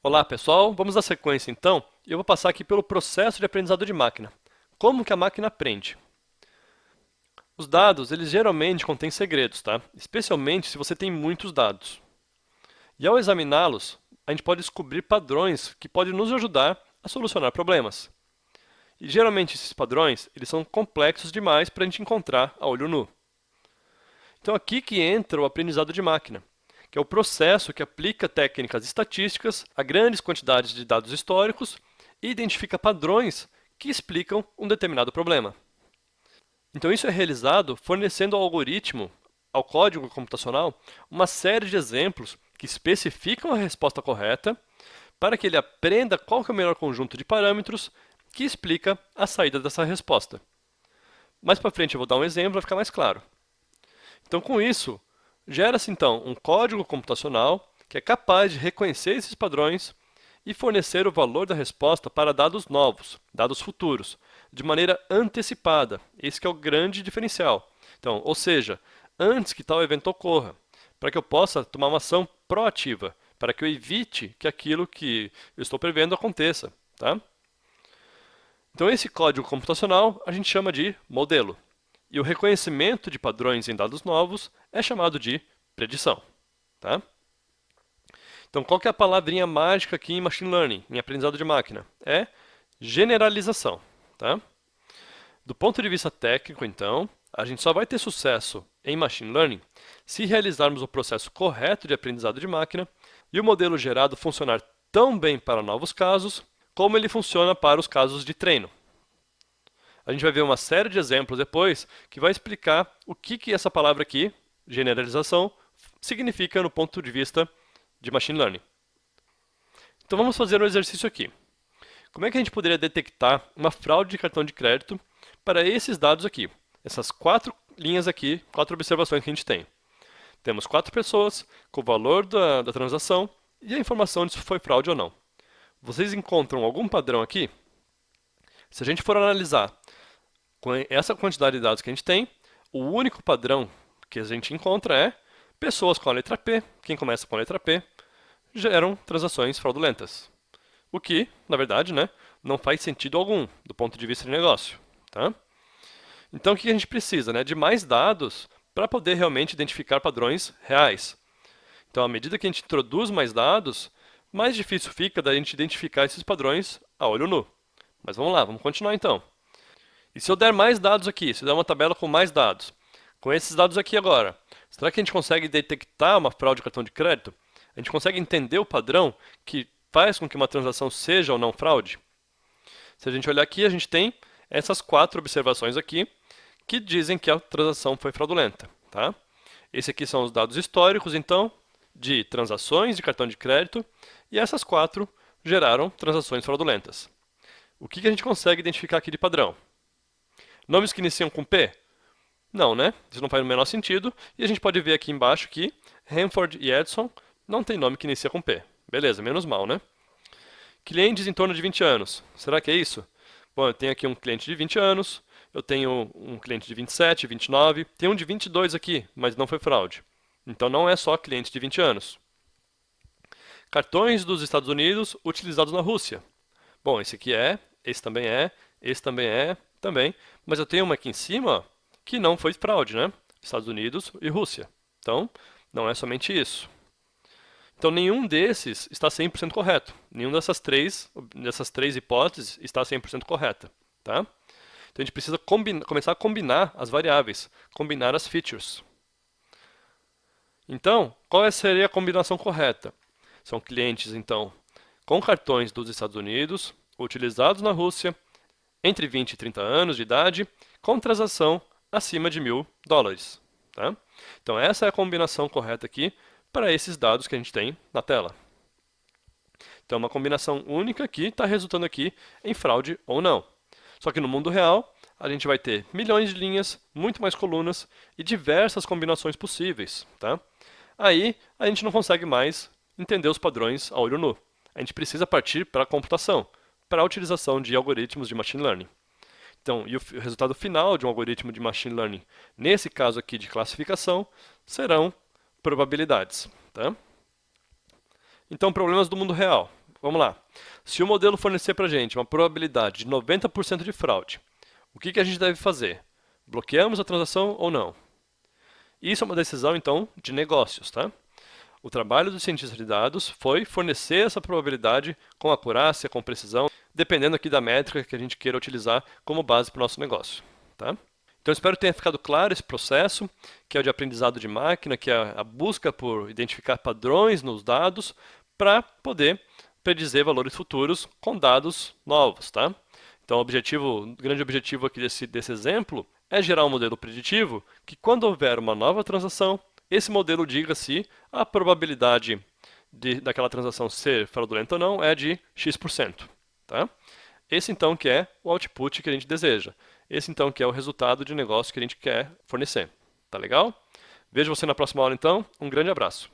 Olá pessoal, vamos dar sequência então, e eu vou passar aqui pelo processo de aprendizado de máquina. Como que a máquina aprende? Os dados, eles geralmente contêm segredos, tá? Especialmente se você tem muitos dados. E ao examiná-los, a gente pode descobrir padrões que podem nos ajudar a solucionar problemas. E geralmente esses padrões, eles são complexos demais para a gente encontrar a olho nu. Então aqui que entra o aprendizado de máquina, que é o processo que aplica técnicas estatísticas a grandes quantidades de dados históricos e identifica padrões que explicam um determinado problema. Então isso é realizado fornecendo ao algoritmo, ao código computacional, uma série de exemplos que especificam a resposta correta para que ele aprenda qual que é o melhor conjunto de parâmetros que explica a saída dessa resposta. Mais para frente eu vou dar um exemplo para ficar mais claro. Então com isso, gera-se então um código computacional que é capaz de reconhecer esses padrões e fornecer o valor da resposta para dados novos, dados futuros, de maneira antecipada. Esse que é o grande diferencial. Então, ou seja, antes que tal evento ocorra, para que eu possa tomar uma ação proativa, para que eu evite que aquilo que eu estou prevendo aconteça, tá? Então esse código computacional a gente chama de modelo. E o reconhecimento de padrões em dados novos é chamado de predição, tá? Então, qual que é a palavrinha mágica aqui em Machine Learning, em aprendizado de máquina? É generalização, tá? Do ponto de vista técnico, então, a gente só vai ter sucesso em Machine Learning se realizarmos o processo correto de aprendizado de máquina e o modelo gerado funcionar tão bem para novos casos, como ele funciona para os casos de treino. A gente vai ver uma série de exemplos depois que vai explicar o que essa palavra aqui, generalização, significa no ponto de vista de Machine Learning. Então vamos fazer um exercício aqui. Como é que a gente poderia detectar uma fraude de cartão de crédito para esses dados aqui? Essas 4 linhas aqui, 4 observações que a gente tem. Temos 4 pessoas com o valor da transação e a informação de se foi fraude ou não. Vocês encontram algum padrão aqui? Se a gente for analisar com essa quantidade de dados que a gente tem, o único padrão que a gente encontra é pessoas com a letra P, quem começa com a letra P, geram transações fraudulentas. O que, na verdade, né, não faz sentido algum do ponto de vista de negócio. Tá? Então, o que a gente precisa? Né, de mais dados para poder realmente identificar padrões reais. Então, à medida que a gente introduz mais dados, mais difícil fica da gente identificar esses padrões a olho nu. Mas vamos lá, vamos continuar então. E se eu der mais dados aqui, se eu der uma tabela com mais dados, com esses dados aqui agora, será que a gente consegue detectar uma fraude de cartão de crédito? A gente consegue entender o padrão que faz com que uma transação seja ou não fraude? Se a gente olhar aqui, a gente tem essas 4 observações aqui que dizem que a transação foi fraudulenta. Tá? Esses aqui são os dados históricos, então, de transações de cartão de crédito, e essas 4 geraram transações fraudulentas. O que a gente consegue identificar aqui de padrão? Nomes que iniciam com P? Não, né? Isso não faz o menor sentido. E a gente pode ver aqui embaixo que Hanford e Edson não tem nome que inicia com P. Beleza, menos mal, né? Clientes em torno de 20 anos. Será que é isso? Bom, eu tenho aqui um cliente de 20 anos, eu tenho um cliente de 27, 29, tem um de 22 aqui, mas não foi fraude. Então não é só cliente de 20 anos. Cartões dos Estados Unidos utilizados na Rússia. Bom, esse aqui é, esse também é, esse também é, também. Mas eu tenho uma aqui em cima que não foi fraude, né? Estados Unidos e Rússia. Então, não é somente isso. Então, nenhum desses está 100% correto. Nenhum dessas três hipóteses está 100% correta. Tá? Então, a gente precisa começar a combinar as variáveis, combinar as features. Então, qual seria a combinação correta? São clientes, então, com cartões dos Estados Unidos, utilizados na Rússia, entre 20 e 30 anos de idade, com transação acima de $1.000. Tá? Então, essa é a combinação correta aqui para esses dados que a gente tem na tela. Então, uma combinação única que está resultando aqui em fraude ou não. Só que no mundo real, a gente vai ter milhões de linhas, muito mais colunas e diversas combinações possíveis. Tá? Aí, a gente não consegue mais entender os padrões a olho nu. A gente precisa partir para a computação, para a utilização de algoritmos de Machine Learning. Então, e o resultado final de um algoritmo de Machine Learning, nesse caso aqui de classificação, serão probabilidades. Tá? Então, problemas do mundo real. Vamos lá. Se o modelo fornecer para a gente uma probabilidade de 90% de fraude, o que a gente deve fazer? Bloqueamos a transação ou não? Isso é uma decisão, então, de negócios, tá? O trabalho do cientista de dados foi fornecer essa probabilidade com acurácia, com precisão, dependendo aqui da métrica que a gente queira utilizar como base para o nosso negócio, tá? Então, espero que tenha ficado claro esse processo, que é o de aprendizado de máquina, que é a busca por identificar padrões nos dados para poder predizer valores futuros com dados novos, tá? Então, o grande objetivo aqui desse exemplo é gerar um modelo preditivo que, quando houver uma nova transação, esse modelo diga se a probabilidade daquela transação ser fraudulenta ou não é de X%. Tá? Esse então que é o output que a gente deseja. Esse então que é o resultado de negócio que a gente quer fornecer. Tá legal? Vejo você na próxima aula então. Um grande abraço.